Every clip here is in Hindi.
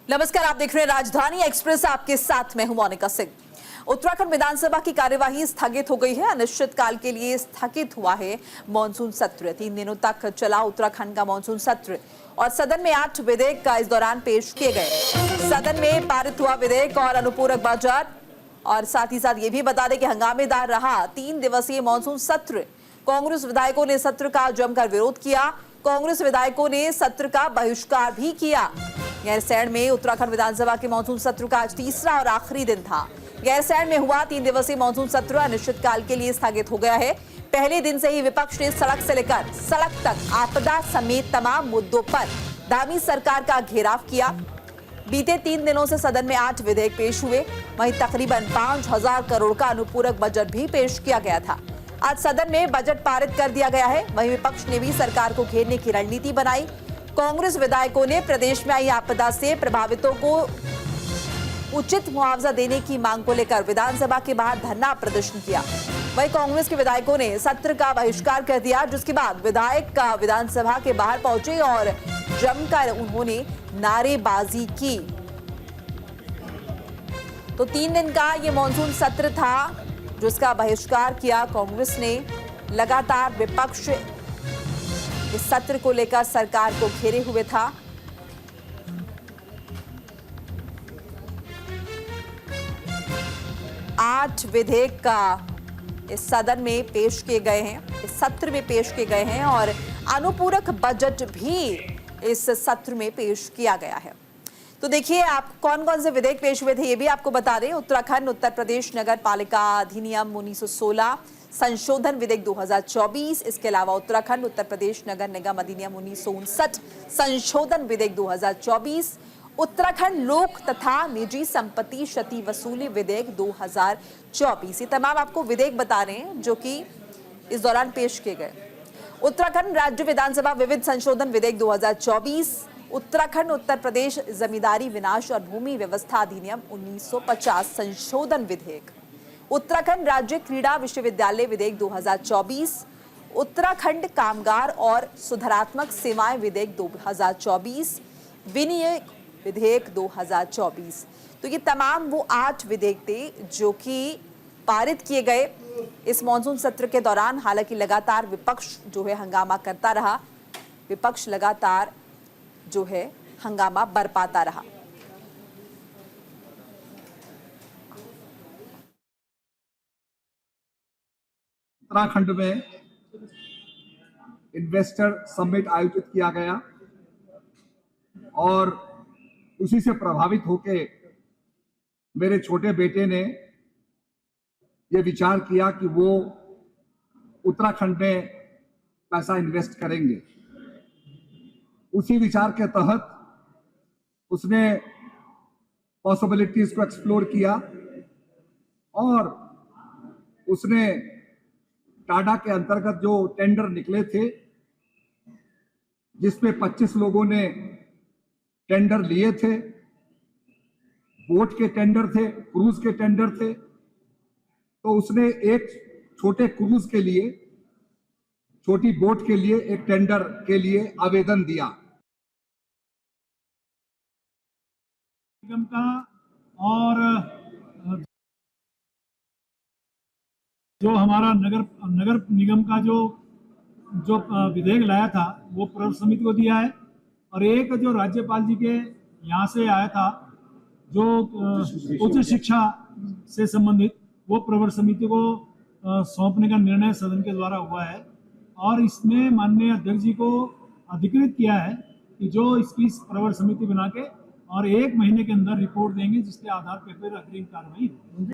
नमस्कार, आप देख रहे हैं राजधानी एक्सप्रेस। आपके साथ मैं हूं मोनिका सिंह। उत्तराखंड विधानसभा की कार्यवाही स्थगित हो गई है। अनिश्चितकाल के लिए स्थगित हुआ है मॉनसून सत्र। 3 दिनों तक चला उत्तराखंड का मॉनसून सत्र और सदन में 8 विधेयक का इस दौरान पेश किए गए। सदन में पारित हुआ विधेयक और अनुपूरक बजट। और साथ ही साथ ये भी बता दें कि हंगामेदार रहा 3 दिवसीय मॉनसून सत्र। कांग्रेस विधायकों ने सत्र का जमकर विरोध किया। कांग्रेस विधायकों ने सत्र का बहिष्कार भी किया। गैरसैंण में उत्तराखंड विधानसभा के मॉनसून सत्र का आज तीसरा और आखिरी दिन था। गैरसैंण में हुआ 3 दिवसीय मॉनसून सत्र अनिश्चितकाल के लिए स्थगित हो गया है। पहले दिन से ही विपक्ष ने सड़क से लेकर सड़क तक आपदा समेत तमाम मुद्दों पर दामी सरकार का घेराव किया। बीते 3 दिनों से सदन में 8 विधेयक पेश हुए। वहीं तकरीबन 5000 करोड़ का अनुपूरक बजट भी पेश किया गया था। आज सदन में बजट पारित कर दिया गया है। वहीं विपक्ष ने भी सरकार को घेरने की रणनीति बनाई। कांग्रेस विधायकों ने प्रदेश में आई आपदा से प्रभावितों को उचित मुआवजा देने की मांग को लेकर विधानसभा के बाहर धरना प्रदर्शन किया। वहीं कांग्रेस के विधायकों ने सत्र का बहिष्कार कर दिया, जिसके बाद विधायक विधानसभा के बाहर पहुंचे और जमकर उन्होंने नारेबाजी की। तो 3 दिन का ये मॉनसून सत्र था जिसका बहिष्कार किया कांग्रेस ने। लगातार विपक्ष इस सत्र को लेकर सरकार को घेरे हुए था। आठ विधेयक का इस सदन में पेश किए गए हैं, इस सत्र में पेश किए गए हैं और अनुपूरक बजट भी इस सत्र में पेश किया गया है। तो देखिए आप कौन कौन से विधेयक पेश हुए थे ये भी आपको बता दें। उत्तराखंड उत्तर प्रदेश नगर पालिका अधिनियम 1916 संशोधन विधेयक 2024। इसके अलावा उत्तराखंड उत्तर प्रदेश नगर निगम अधिनियम 1959 संशोधन विधेयक 2024। उत्तराखंड लोक तथा निजी संपत्ति क्षति वसूली विधेयक 2024। ये तमाम आपको विधेयक बता रहे हैं जो कि इस दौरान पेश किए गए। उत्तराखंड राज्य विधानसभा विविध संशोधन विधेयक 2024। उत्तराखंड उत्तर प्रदेश जमींदारी विनाश और भूमि व्यवस्था अधिनियम 1950 संशोधन विधेयक। उत्तराखंड राज्य क्रीड़ा विश्वविद्यालय विधेयक 2024। उत्तराखंड कामगार और सुधारात्मक सेवाएं विधेयक 2024। विनियोग विधेयक 2024। तो ये तमाम वो 8 विधेयक थे जो कि पारित किए गए इस मॉनसून सत्र के दौरान। हालांकि लगातार विपक्ष जो है हंगामा करता रहा। विपक्ष लगातार जो है हंगामा बरपाता रहा। उत्तराखंड में इन्वेस्टर समिट आयोजित किया गया और उसी से प्रभावित होकर मेरे छोटे बेटे ने यह विचार किया कि वो उत्तराखंड में पैसा इन्वेस्ट करेंगे। उसी विचार के तहत उसने पॉसिबिलिटीज को एक्सप्लोर किया और उसने टाडा के अंतर्गत जो टेंडर निकले थे जिसमें 25 लोगों ने टेंडर लिए थे, बोट के टेंडर थे, क्रूज के टेंडर थे, तो उसने एक छोटे क्रूज के लिए, छोटी बोट के लिए एक टेंडर के लिए आवेदन दिया। निगम का और जो हमारा नगर निगम का जो विधेयक लाया था वो प्रवर समिति को दिया है और एक जो राज्यपाल जी के यहाँ से आया था जो उच्च शिक्षा से संबंधित वो प्रवर समिति को सौंपने का निर्णय सदन के द्वारा हुआ है और इसमें माननीय अध्यक्ष जी को अधिकृत किया है कि जो इसकी प्रवर समिति बना के और 1 महीने के अंदर रिपोर्ट देंगे जिसके आधार पर अग्रिम कार्रवाई होगी।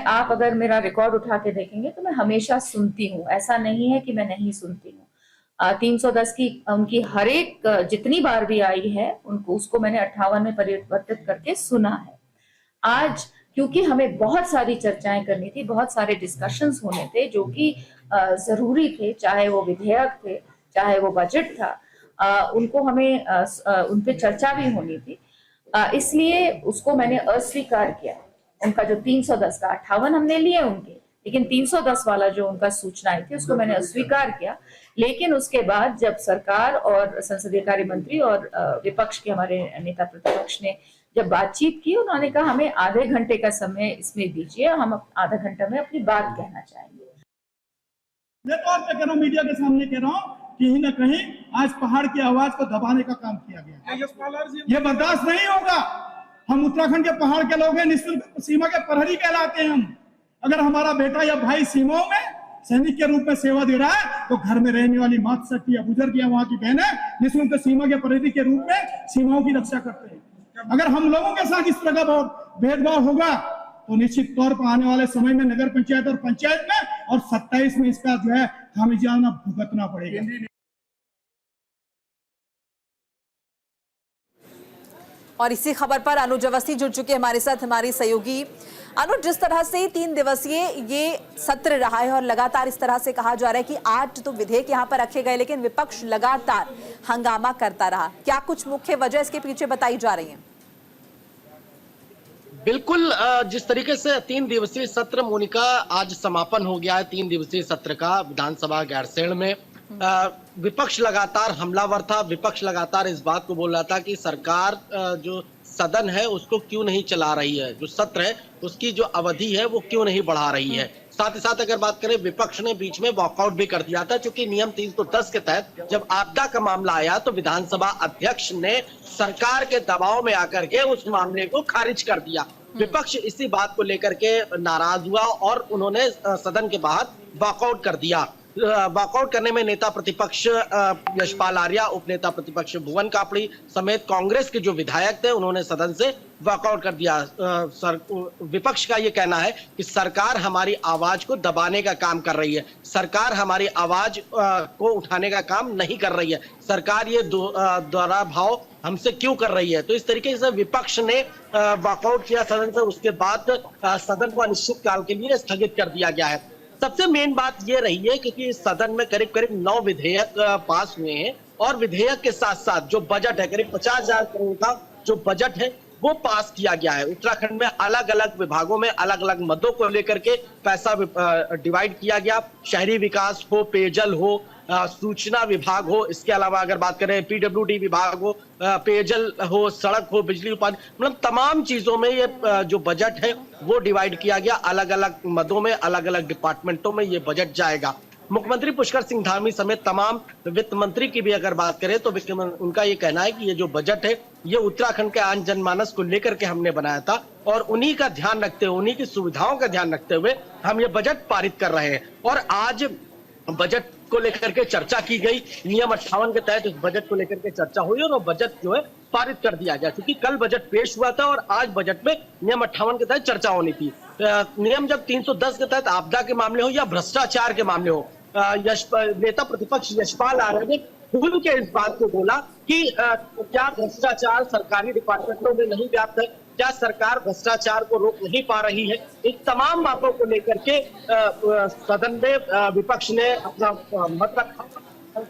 आप अगर मेरा रिकॉर्ड उठा के देखेंगे तो मैं हमेशा सुनती हूँ, ऐसा नहीं है कि मैं नहीं सुनती हूँ। 310 की उनकी हर एक जितनी बार भी आई है उनको उसको मैंने 58 में परिवर्तित करके सुना है। आज क्योंकि हमें बहुत सारी चर्चाएं करनी थी, बहुत सारे डिस्कशंस होने थे जो कि जरूरी थे, चाहे वो विधेयक थे चाहे वो बजट था, उनको हमें उन पे चर्चा भी होनी थी, इसलिए उसको मैंने अस्वीकार किया। उनका जो 310 का 58 हमने लिए उनके, लेकिन 310 वाला जो उनका सूचना आई थी उसको मैंने अस्वीकार किया। लेकिन उसके बाद जब सरकार और संसदीय कार्य मंत्री और विपक्ष के हमारे नेता प्रतिपक्ष ने जब बातचीत की, उन्होंने कहा हमें आधे घंटे का समय इसमें दीजिए, हम आधा घंटा में अपनी बात कहना चाहेंगे। मैं तौर पे कह रहा हूँ, मीडिया के सामने कह रहा हूँ, कहीं ना कहीं आज पहाड़ की आवाज को दबाने का काम किया गया। ये बर्दाश्त नहीं होगा। हम उत्तराखंड के पहाड़ के लोग हैं, निःशुल्क सीमा के प्रहरी कहलाते हैं हम। अगर हमारा बेटा या भाई सीमाओं में सैनिक के रूप में सेवा दे रहा है तो घर में रहने वाली मातृ शक्ति या बुजुर्ग या वहां की बहनें निःशुल्क सीमा के प्रहरी के रूप में सीमाओं की रक्षा करते हैं। अगर हम लोगों के साथ इस तरह का भेदभाव होगा तो निश्चित तौर पर आने वाले समय में नगर पंचायत और पंचायत में और 27 में इसका जो है खामियाजा भुगतना पड़ेगा। और इसी खबर पर अनुज अवस्थी जुड़ चुके हमारे साथ, हमारी सहयोगी। अनुज, जिस तरह से 3 दिवसीय ये सत्र रहा है और लगातार इस तरह से कहा जा रहा है कि 8 तो विधेयक यहाँ पर रखे गए लेकिन विपक्ष लगातार हंगामा करता रहा, क्या कुछ मुख्य वजह इसके पीछे बताई जा रही है? बिल्कुल, जिस तरीके से 3 दिवसीय सत्र मोनिका आज समापन हो गया है 3 दिवसीय सत्र का विधानसभा गैरसैंण में, विपक्ष लगातार हमलावर था। विपक्ष लगातार इस बात को बोल रहा था कि सरकार जो सदन है उसको क्यों नहीं चला रही है, जो सत्र है उसकी जो अवधि है वो क्यों नहीं बढ़ा रही है। साथ ही साथ अगर बात करें, विपक्ष ने बीच में वॉकआउट भी कर दिया था, क्योंकि नियम 310 के तहत जब आपदा का मामला आया तो विधानसभा अध्यक्ष ने सरकार के दबाव में आकर के उस मामले को खारिज कर दिया। विपक्ष इसी बात को लेकर के नाराज हुआ और उन्होंने सदन के बाहर वॉकआउट कर दिया। वॉकआउट करने में नेता प्रतिपक्ष यशपाल आर्या, उपनेता प्रतिपक्ष भुवन कापड़ी समेत कांग्रेस के जो विधायक थे उन्होंने सदन से वॉकआउट कर दिया। विपक्ष का ये कहना है कि सरकार हमारी आवाज को दबाने का काम कर रही है, सरकार हमारी आवाज को उठाने का काम नहीं कर रही है, सरकार ये दोहरा भाव हमसे क्यों कर रही है। तो इस तरीके से विपक्ष ने वॉकआउट किया सदन से। उसके बाद सदन को अनिश्चित काल के लिए स्थगित कर दिया गया है। सबसे मेन बात ये रही है क्योंकि इस सदन में करीब करीब 9 विधेयक पास हुए हैं और विधेयक के साथ साथ जो बजट है, करीब 50,000 करोड़ का जो बजट है वो पास किया गया है। उत्तराखंड में अलग अलग विभागों में अलग अलग मदों को लेकर के पैसा डिवाइड किया गया। शहरी विकास हो, पेयजल हो, सूचना विभाग हो, इसके अलावा अगर बात करें पीडब्ल्यूडी विभाग हो, पेयजल हो, सड़क हो, बिजली उत्पादन, मतलब तमाम चीजों में ये जो बजट है वो डिवाइड किया गया। अलग अलग मदों में, अलग अलग डिपार्टमेंटों में ये बजट जाएगा। मुख्यमंत्री पुष्कर सिंह धामी समेत तमाम वित्त मंत्री की भी अगर बात करें तो उनका ये कहना है कि ये जो बजट है ये उत्तराखंड के आम जनमानस को लेकर के हमने बनाया था और उन्हीं का ध्यान रखते हुए, उन्हीं की सुविधाओं का ध्यान रखते हुए हम ये बजट पारित कर रहे हैं। और आज बजट को लेकर के चर्चा की गई, नियम 58 के तहत इस बजट को लेकर के चर्चा हुई और वो बजट जो है पारित कर दिया गया, क्योंकि कल बजट पेश हुआ था और आज बजट में नियम 58 के तहत चर्चा होनी थी। नियम जब 310 के तहत आपदा के मामले हो या भ्रष्टाचार के मामले हो, नेता प्रतिपक्ष यशपाल आर्य ने खुल के इस बात को बोला कि क्या भ्रष्टाचार सरकारी डिपार्टमेंटों में नहीं व्याप्त है, क्या सरकार भ्रष्टाचार को रोक नहीं पा रही है। इन तमाम बातों को लेकर के सदन में विपक्ष ने अपना मत रखा।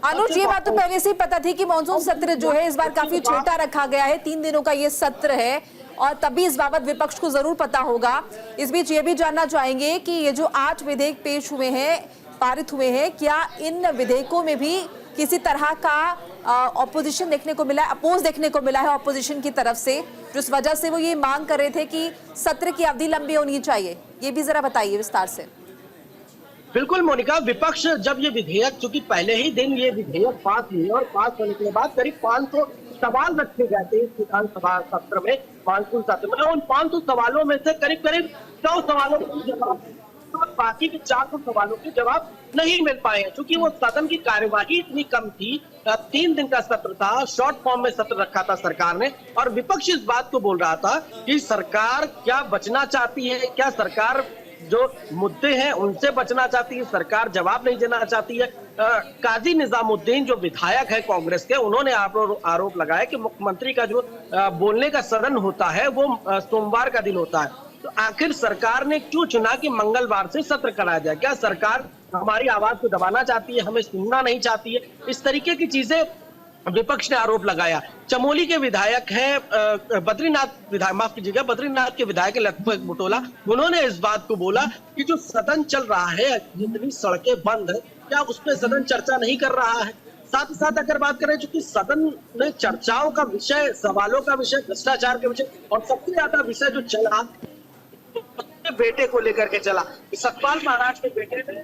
अनुज, ये बात तो पहले से ही पता थी कि मानसून सत्र जो है इस बार काफी छोटा रखा गया है, 3 दिनों का ये सत्र है और तभी इस बाबत विपक्ष को जरूर पता होगा। इस बीच ये भी जानना चाहेंगे कि ये जो 8 विधेयक पेश हुए हैं, पारित हुए हैं, क्या इन विधेयकों में भी किसी तरह का ऑपोजिशन देखने को मिला है, अपोज देखने को मिला है ऑपोजिशन की तरफ से, जिस वजह से वो ये मांग कर रहे थे कि सत्र की अवधि लंबी होनी चाहिए? ये भी जरा बताइए विस्तार से। बिल्कुल मोनिका, विपक्ष जब ये विधेयक, चूंकि पहले ही दिन ये विधेयक पास हुए और पास होने के बाद करीब 500 सवाल रखे गए थे इस विधानसभा सत्र में, मानसून सत्र में। उन 500 सवालों में से करीब करीब 100 सवालों के जवाब, बाकी के 400 सवालों के जवाब नहीं मिल पाए, क्योंकि वो सदन की कार्यवाही इतनी कम थी। 3 दिन का सत्र था, शॉर्ट फॉर्म में सत्र रखा था सरकार ने और विपक्ष इस बात को बोल रहा था कि सरकार क्या बचना चाहती है, क्या सरकार जो मुद्दे हैं उनसे बचना चाहती है, सरकार जवाब नहीं देना चाहती है। काजी निजामुद्दीन जो विधायक है कांग्रेस के, उन्होंने आरोप लगाया कि मुख्यमंत्री का जो बोलने का सदन होता है वो सोमवार का दिन होता है, तो आखिर सरकार ने क्यों चुना कि मंगलवार से सत्र कराया जाए? क्या सरकार हमारी आवाज को दबाना चाहती है, हमें सुनना नहीं चाहती है? इस तरीके की चीजें विपक्ष ने आरोप लगाया। चमोली के विधायक हैं बद्रीनाथ विधायक, माफ कीजिएगा, बद्रीनाथ के विधायक लखपत बुटोला, उन्होंने इस बात को बोला कि जो सदन चल रहा है, जितनी सड़कें बंद है, क्या उस पर सदन चर्चा नहीं कर रहा है। साथ ही साथ अगर बात करें, चूंकि सदन में चर्चाओं का विषय, सवालों का विषय, भ्रष्टाचार का विषय और सबसे ज्यादा विषय जो चला बेटे को लेकर के चला, सतपाल महाराज के बेटे ने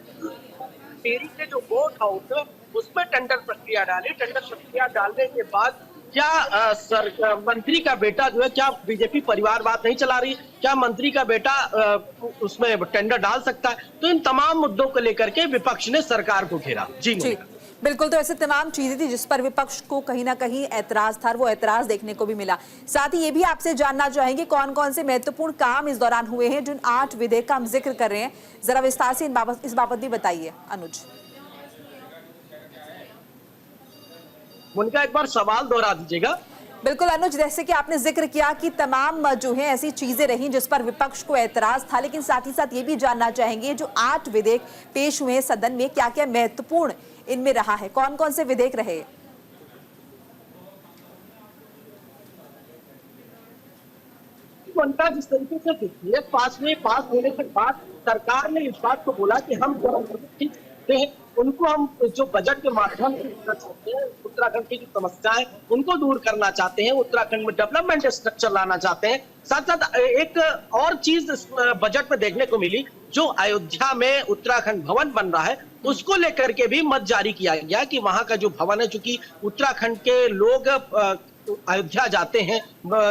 टेरी के जो बोट हाउस उसमें टेंडर प्रक्रिया डाली। टेंडर प्रक्रिया डालने के बाद क्या मंत्री का बेटा जो है, क्या बीजेपी परिवारवाद नहीं चला रही, क्या मंत्री का बेटा उसमें टेंडर डाल सकता है। तो इन तमाम मुद्दों को लेकर के विपक्ष ने सरकार को घेरा। जी बिल्कुल, तो ऐसे तमाम चीजें थी जिस पर विपक्ष को कहीं ना कहीं ऐतराज था, वो ऐतराज देखने को भी मिला। साथ ही ये भी आपसे जानना चाहेंगे कौन कौन से महत्वपूर्ण काम इस दौरान हुए हैं, जिन 8 विधेयक का हम जिक्र कर रहे हैं, जरा विस्तार से इस बाबत भी बताइए अनुज। उनका एक बार सवाल दोहरा दीजिएगा। बिल्कुल अनुज, जैसे कि आपने जिक्र किया कि तमाम जो है ऐसी चीजें रहीं जिस पर विपक्ष को ऐतराज था, लेकिन साथ ही साथ ये भी जानना चाहेंगे जो 8 विधेयक पेश हुए हैं सदन में, क्या क्या महत्वपूर्ण इनमें रहा है, कौन कौन से विधेयक रहे। उनका जिस तरीके से विधेयक पास होने के बाद सरकार ने इस बात को बोला कि हम उनको हम जो बजट के माध्यम से उत्तराखंड की जो समस्याएं उनको दूर करना चाहते हैं, उत्तराखंड में डेवलपमेंट स्ट्रक्चर लाना चाहते हैं। साथ साथ एक और चीज बजट में देखने को मिली, जो अयोध्या में उत्तराखंड भवन बन रहा है उसको लेकर के भी मत जारी किया गया कि वहां का जो भवन है, चूंकि उत्तराखंड के लोग अयोध्या जाते हैं,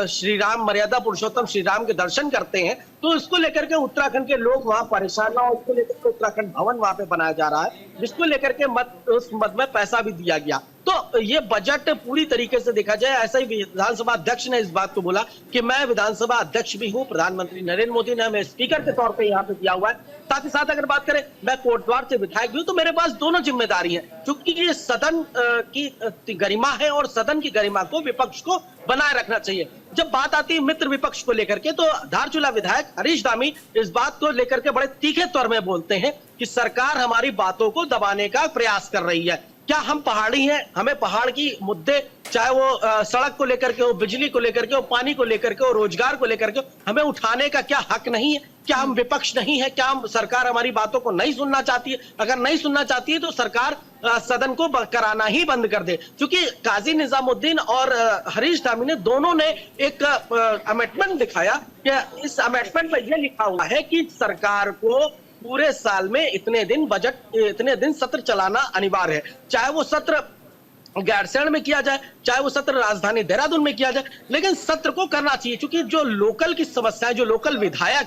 श्री राम मर्यादा पुरुषोत्तम श्री राम के दर्शन करते हैं, तो इसको लेकर के उत्तराखंड के लोग वहां परेशान ना हो, इसको लेकर के उत्तराखंड भवन वहां पे बनाया जा रहा है, जिसको लेकर के उस मद में पैसा भी दिया गया। तो ये बजट पूरी तरीके से देखा जाए, ऐसा ही विधानसभा अध्यक्ष ने इस बात को बोला कि मैं विधानसभा अध्यक्ष भी हूं, प्रधानमंत्री नरेंद्र मोदी ने हमें स्पीकर के तौर पे यहाँ पे दिया हुआ है। साथ ही साथ अगर बात करें, मैं कोटद्वार से विधायक भी हूं, तो मेरे पास दोनों जिम्मेदारी है, क्योंकि ये सदन की गरिमा है और सदन की गरिमा को विपक्ष को बनाए रखना चाहिए। जब बात आती है मित्र विपक्ष को लेकर के, तो धारचूला विधायक हरीश धामी इस बात को लेकर के बड़े तीखे तौर में बोलते हैं कि सरकार हमारी बातों को दबाने का प्रयास कर रही है। क्या हम पहाड़ी हैं, हमें पहाड़ की मुद्दे, चाहे वो सड़क को लेकर के हो, बिजली को लेकर के हो, पानी को लेकर के हो, रोजगार को लेकर के हो, हमें उठाने का क्या हक नहीं है? क्या हम विपक्ष नहीं है? क्या हम सरकार हमारी बातों को नहीं सुनना चाहती है? अगर नहीं सुनना चाहती है तो सरकार सदन को कराना ही बंद कर दे। क्योंकि काजी निजामुद्दीन और हरीश धामी ने दोनों ने एक अमेंडमेंट दिखाया कि इस अमेंडमेंट में यह लिखा हुआ है कि सरकार को पूरे साल में इतने दिन सत्र चलाना अनिवार्य है, चाहे वो सत्र गैरसैंण में किया जाए, चाहे वो सत्र राजधानी देहरादून में किया जाए, लेकिन सत्र को करना चाहिए। क्योंकि जो लोकल की समस्याएं, जो लोकल विधायक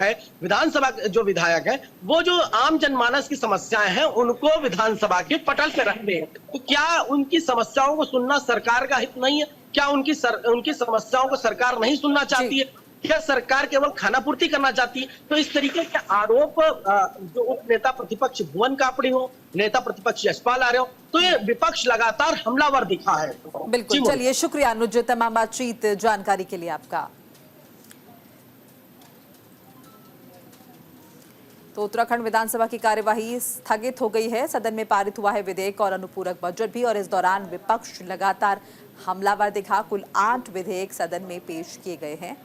है, विधानसभा जो विधायक है, वो जो आम जनमानस की समस्याएं हैं उनको विधानसभा के पटल पे रखते हैं। तो क्या उनकी समस्याओं को सुनना सरकार का हित नहीं है? क्या उनकी समस्याओं को सरकार नहीं सुनना चाहती है? क्या सरकार केवल खानापूर्ति करना चाहती है? तो इस तरीके के आरोप जो उप नेता प्रतिपक्ष भुवन कापड़ी हो, नेता प्रतिपक्ष यशपाल आर्य हो, तो ये विपक्ष लगातार हमलावर दिखा है। बिल्कुल, चलिए शुक्रिया अनुज तमाम बातचीत जानकारी के लिए आपका। तो उत्तराखंड विधानसभा की कार्यवाही स्थगित हो गई है, सदन में पारित हुआ है विधेयक और अनुपूरक बजट भी, और इस दौरान विपक्ष लगातार हमलावर दिखा। कुल 8 विधेयक सदन में पेश किए गए हैं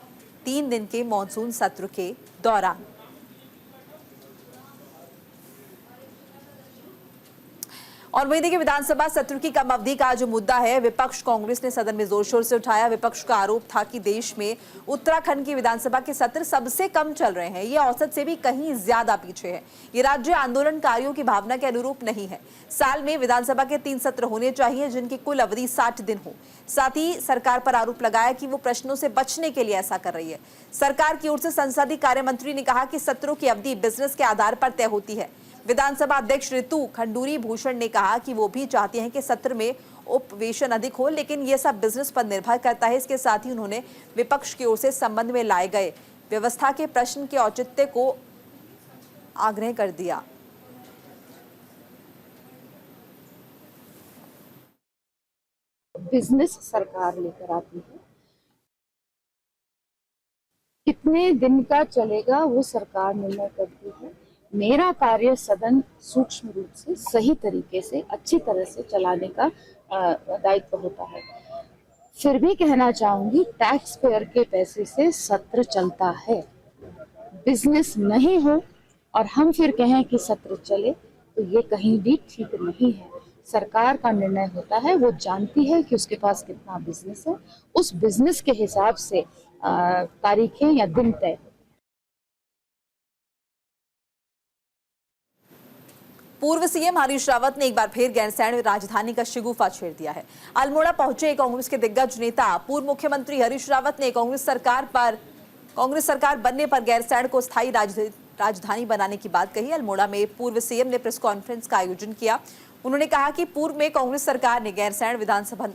3 दिन के मॉनसून सत्र के दौरान। और वहीं देखिए, विधानसभा सत्र की कम अवधि का जो मुद्दा है, विपक्ष कांग्रेस ने सदन में जोर शोर से उठाया। विपक्ष का आरोप था कि देश में उत्तराखंड की विधानसभा के सत्र सबसे कम चल रहे हैं, ये औसत से भी कहीं ज्यादा पीछे है। ये राज्य आंदोलनकारियों की भावना के अनुरूप नहीं है। साल में विधानसभा के 3 सत्र होने चाहिए जिनकी कुल अवधि 60 दिन हो। साथ ही सरकार पर आरोप लगाया कि वो प्रश्नों से बचने के लिए ऐसा कर रही है। सरकार की ओर से संसदीय कार्य मंत्री ने कहा कि सत्रों की अवधि बिजनेस के आधार पर तय होती है। विधानसभा अध्यक्ष ऋतु खंडूरी भूषण ने कहा कि वो भी चाहते हैं कि सत्र में उपवेशन अधिक हो, लेकिन ये सब बिजनेस पर निर्भर करता है। इसके साथ ही उन्होंने विपक्ष की ओर से संबंध में लाए गए व्यवस्था के प्रश्न के औचित्य को आग्रह कर दिया। बिजनेस सरकार लेकर आती है, कितने दिन का चलेगा वो सरकार निर्णय करती है। मेरा कार्य सदन सूक्ष्म रूप से, सही तरीके से, अच्छी तरह से चलाने का दायित्व होता है। फिर भी कहना चाहूंगी, टैक्स पेयर के पैसे से सत्र चलता है। बिजनेस नहीं हो और हम फिर कहें कि सत्र चले, तो ये कहीं भी ठीक नहीं है। सरकार का निर्णय होता है, वो जानती है कि उसके पास कितना बिजनेस है, उस बिजनेस के हिसाब से तारीखें या दिन तय। पूर्व सीएम हरीश रावत ने एक बार फिर गैरसैंण राजधानी का शिगुफा छेड़ दिया है। अल्मोड़ा पहुंचे कांग्रेस के दिग्गज नेता पूर्व मुख्यमंत्री हरीश रावत ने कांग्रेस सरकार बनने पर गैरसैंण को स्थायी राजधानी बनाने की बात कही। अल्मोड़ा में पूर्व सीएम ने प्रेस कॉन्फ्रेंस का आयोजन किया। उन्होंने कहा कि पूर्व में कांग्रेस सरकार ने गैरसैंण विधानसभा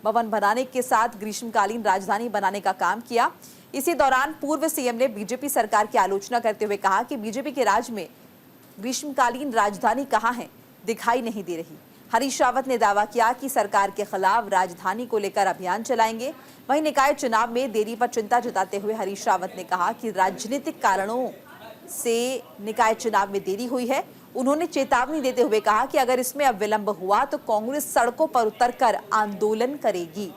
भवन बनाने के साथ ग्रीष्मकालीन राजधानी बनाने का काम किया। इसी दौरान पूर्व सीएम ने बीजेपी सरकार की आलोचना करते हुए कहा कि बीजेपी के राज में ग्रीष्मकालीन राजधानी कहां है, दिखाई नहीं दे रही। हरीश रावत ने दावा किया कि सरकार के खिलाफ राजधानी को लेकर अभियान चलाएंगे। वहीं निकाय चुनाव में देरी पर चिंता जताते हुए हरीश रावत ने कहा कि राजनीतिक कारणों से निकाय चुनाव में देरी हुई है। उन्होंने चेतावनी देते हुए कहा कि अगर इसमें अब विलंब हुआ तो कांग्रेस सड़कों पर उतरकर आंदोलन करेगी।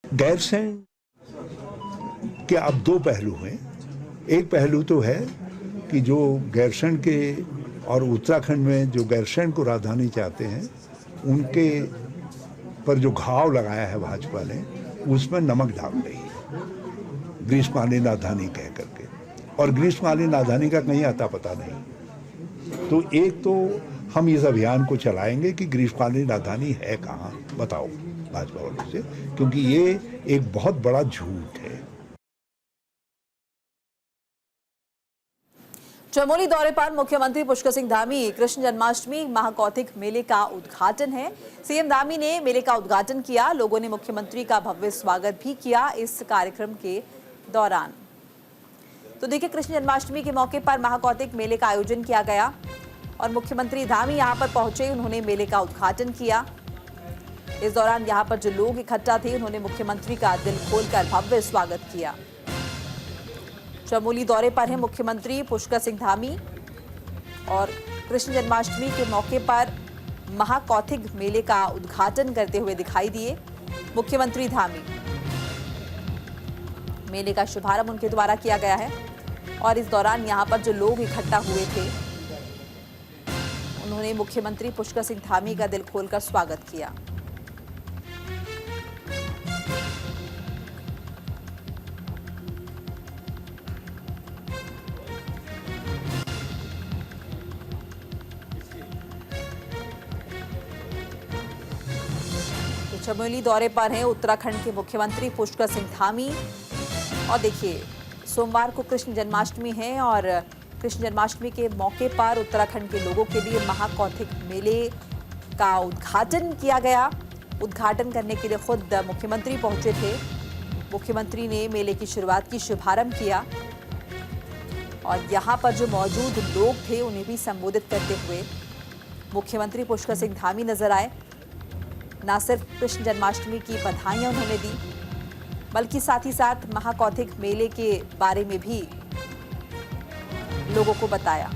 गैरसैंण के अब दो पहलू हैं। एक पहलू तो है कि जो गैरसैंण के और उत्तराखंड में जो गैरसैंण को राजधानी चाहते हैं, उनके पर जो घाव लगाया है भाजपा ने, उसमें नमक डाल रही है ग्रीष्मकालीन राजधानी कह करके, और ग्रीष्मकालीन राजधानी का कहीं आता पता नहीं। तो एक तो हम इस अभियान को चलाएंगे कि ग्रीष्मकालीन राजधानी है कहाँ, बताओ भाजपा वालों से, क्योंकि ये एक बहुत बड़ा झूठ है। चमोली दौरे पर मुख्यमंत्री पुष्कर सिंह धामी। कृष्ण जन्माष्टमी महाकौतिक मेले का उद्घाटन है। सीएम धामी ने मेले का उद्घाटन किया। लोगों ने मुख्यमंत्री का भव्य स्वागत भी किया इस कार्यक्रम के दौरान। तो देखिए, कृष्ण जन्माष्टमी के मौके पर महाकौतिक मेले का आयोजन किया गया और मुख्यमंत्री धामी यहां पर पहुंचे। उन्होंने मेले का उद्घाटन किया। इस दौरान यहां पर जो लोग इकट्ठा थे, उन्होंने मुख्यमंत्री का दिल खोलकर भव्य स्वागत किया। चमोली दौरे पर है मुख्यमंत्री पुष्कर सिंह धामी और कृष्ण जन्माष्टमी के मौके पर महाकौतिक मेले का उद्घाटन करते हुए दिखाई दिए मुख्यमंत्री धामी। मेले का शुभारंभ उनके द्वारा किया गया है और इस दौरान यहां पर जो लोग इकट्ठा हुए थे, उन्होंने मुख्यमंत्री पुष्कर सिंह धामी का दिल खोलकर स्वागत किया। चमोली दौरे पर हैं उत्तराखंड के मुख्यमंत्री पुष्कर सिंह धामी। और देखिए, सोमवार को कृष्ण जन्माष्टमी है और कृष्ण जन्माष्टमी के मौके पर उत्तराखंड के लोगों के लिए महाकौतिक मेले का उद्घाटन किया गया। उद्घाटन करने के लिए खुद मुख्यमंत्री पहुंचे थे। मुख्यमंत्री ने मेले की शुरुआत की, शुभारंभ किया और यहाँ पर जो मौजूद लोग थे उन्हें भी संबोधित करते हुए मुख्यमंत्री पुष्कर सिंह धामी नजर आए। न सिर्फ कृष्ण जन्माष्टमी की बधाइयां उन्होंने दी, बल्कि साथ ही साथ महाकौतिक मेले के बारे में भी लोगों को बताया।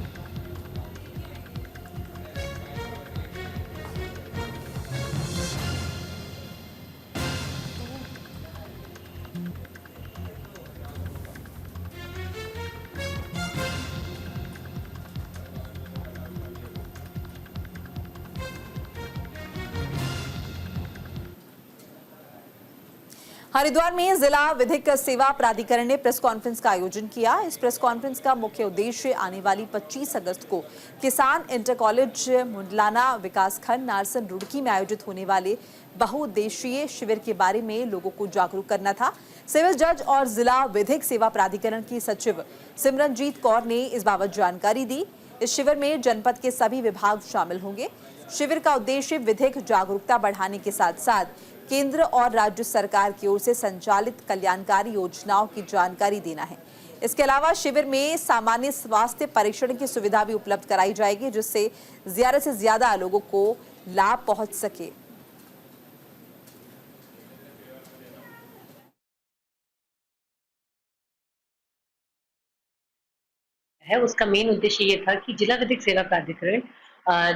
हरिद्वार में जिला विधिक सेवा प्राधिकरण ने प्रेस कॉन्फ्रेंस का आयोजन किया। इस प्रेस कॉन्फ्रेंस का मुख्य उद्देश्य आने वाली 25 अगस्त को किसान इंटर कॉलेज मुंडलाना विकासखंड नारसन रुड़की में आयोजित होने वाले बहुउद्देशीय शिविर के बारे में लोगों को जागरूक करना था। सिविल जज और जिला विधिक सेवा प्राधिकरण की सचिव सिमरनजीत कौर ने इस बाबत जानकारी दी। इस शिविर में जनपद के सभी विभाग शामिल होंगे। शिविर का उद्देश्य विधिक जागरूकता बढ़ाने के साथ साथ केंद्र और राज्य सरकार की ओर से संचालित कल्याणकारी योजनाओं की जानकारी देना है। इसके अलावा शिविर में सामान्य स्वास्थ्य परीक्षण की सुविधा भी उपलब्ध कराई जाएगी, जिससे ज्यादा से ज्यादा लोगों को लाभ पहुंच सके। है उसका मेन उद्देश्य ये था कि जिला विधिक सेवा प्राधिकरण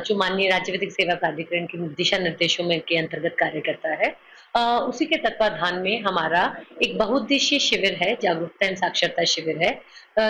जो माननीय राज्य विधिक सेवा प्राधिकरण के दिशा निर्देशों में के अंतर्गत कार्य करता है, उसी के तत्वाधान में हमारा एक बहुउद्देशीय शिविर है, जागरूकता एवं साक्षरता शिविर है,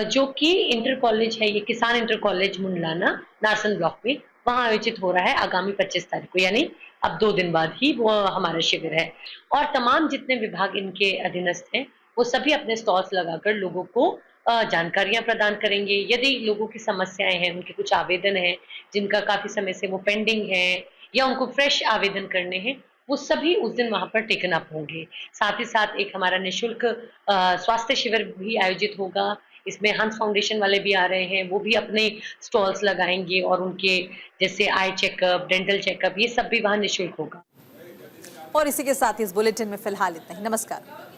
जो कि इंटर कॉलेज है, ये किसान inter college Mundlana Narsan block में वहाँ आयोजित हो रहा है आगामी 25 तारीख को, यानी अब 2 दिन बाद ही वो हमारा शिविर है। और तमाम जितने विभाग इनके अधीनस्थ हैं वो सभी अपने स्टॉल्स लगाकर लोगों को जानकारियां प्रदान करेंगे। यदि लोगों की समस्याएं हैं, उनके कुछ आवेदन हैं जिनका काफी समय से वो पेंडिंग है या उनको फ्रेश आवेदन करने हैं, वो सभी उस दिन वहां पर टेकन अप होंगे। साथ ही साथ एक हमारा निःशुल्क स्वास्थ्य शिविर भी आयोजित होगा। इसमें हंस फाउंडेशन वाले भी आ रहे हैं, वो भी अपने स्टॉल्स लगाएंगे और उनके जैसे आई चेकअप, डेंटल चेकअप, ये सब भी वहाँ निःशुल्क होगा। और इसी के साथ ही इस बुलेटिन में फिलहाल इतना ही। नमस्कार।